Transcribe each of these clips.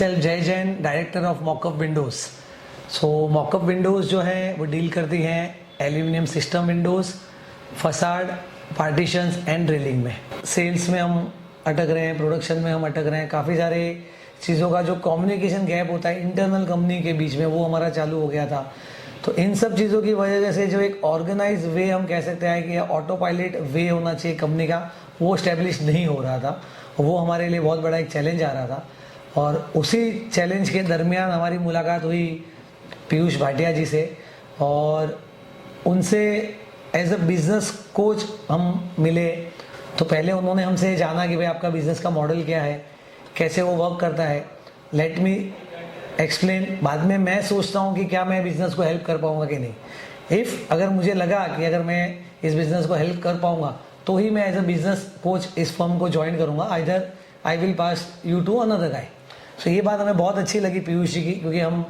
जय Jain, director of mock-up Windows. So mock-up Windows जो है वो डील करती हैं aluminium system Windows, facade, partitions and drilling में। सेल्स में हम अटक रहे हैं, प्रोडक्शन में हम अटक रहे हैं। काफ़ी सारे चीज़ों का जो कम्युनिकेशन गैप होता है इंटरनल कंपनी के बीच में, वो हमारा चालू हो गया था। तो इन सब चीज़ों की वजह से जो एक ऑर्गेनाइज वे हम कह सकते हैं कि ऑटो पायलट वे होना चाहिए कंपनी का, वो स्टैब्लिश नहीं हो रहा था। वो हमारे लिए बहुत बड़ा एक चैलेंज आ रहा था। और उसी चैलेंज के दरमियान हमारी मुलाकात हुई पीयूष भाटिया जी से, और उनसे एज अ बिज़नेस कोच हम मिले। तो पहले उन्होंने हमसे जाना कि भाई आपका बिज़नेस का मॉडल क्या है, कैसे वो वर्क करता है, लेट मी एक्सप्लेन। बाद में मैं सोचता हूँ कि क्या मैं बिज़नेस को हेल्प कर पाऊँगा कि नहीं। अगर मुझे लगा कि अगर मैं इस बिज़नेस को हेल्प कर पाऊँगा तो ही मैं एज अ बिज़नेस कोच इस फर्म को ज्वाइन करूँगा, either I will pass you to another guy. So ये बात हमें बहुत अच्छी लगी पीयूष जी की, क्योंकि हम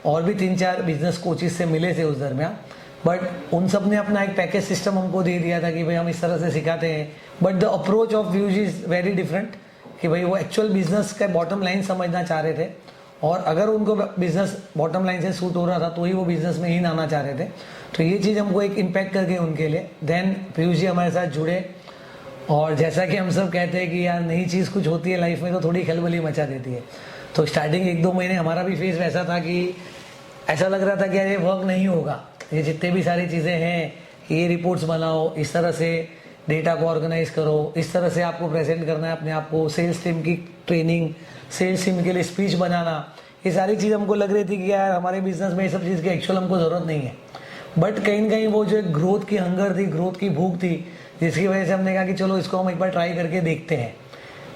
और भी 3-4 बिजनेस कोचेस से मिले थे उस दरमियान, बट उन सब ने अपना एक पैकेज सिस्टम हमको दे दिया था कि भाई हम इस तरह से सिखाते हैं। But the approach of Piyush is very different, कि भाई वो एक्चुअल बिजनेस का बॉटम लाइन समझना चाह रहे थे, और अगर उनको बिजनेस बॉटम लाइन से सूट हो रहा था तो ही वो बिजनेस में ही आना चाह रहे थे। तो ये चीज़ हमको एक इम्पैक्ट करके उनके लिए देन पीयूष जी हमारे साथ जुड़े। और जैसा कि हम सब कहते हैं कि यार नई चीज़ कुछ होती है लाइफ में तो थोड़ी खलबली मचा देती है। तो स्टार्टिंग 1-2 महीने हमारा भी फेस वैसा था कि ऐसा लग रहा था कि यार ये वर्क नहीं होगा, ये जितने भी सारी चीज़ें हैं, ये रिपोर्ट्स बनाओ, इस तरह से डेटा को ऑर्गेनाइज करो, इस तरह से आपको प्रेजेंट करना है अपने आप को, सेल्स टीम की ट्रेनिंग, सेल्स टीम के लिए स्पीच बनाना, ये सारी चीज़ हमको लग रही थी कि यार हमारे बिजनेस में ये सब चीज़ की एक्चुअल हमको ज़रूरत नहीं है। बट कहीं ना कहीं वो जो एक ग्रोथ की हंगर थी, ग्रोथ की भूख थी, जिसकी वजह से हमने कहा कि चलो इसको हम एक बार ट्राई करके देखते हैं।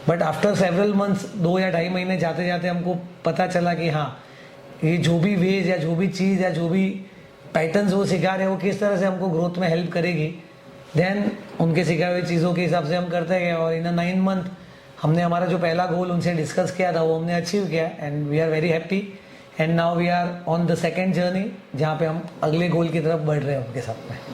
बट आफ्टर सेवरल मंथ्स, 2 या 2.5 महीने जाते जाते हमको पता चला कि हाँ, ये जो भी वेज या जो भी चीज़ या जो भी पैटर्न्स वो सिखा रहे हैं वो किस तरह से हमको ग्रोथ में हेल्प करेगी। देन उनके सिखाए हुए चीज़ों के हिसाब से हम करते गए, और इन 9 मंथ हमने हमारा जो पहला गोल उनसे डिस्कस किया था वो हमने अचीव किया, and we are very happy. And now we are on the second journey, जहाँ पे हम अगले गोल की तरफ बढ़ रहे हैं उनके साथ में।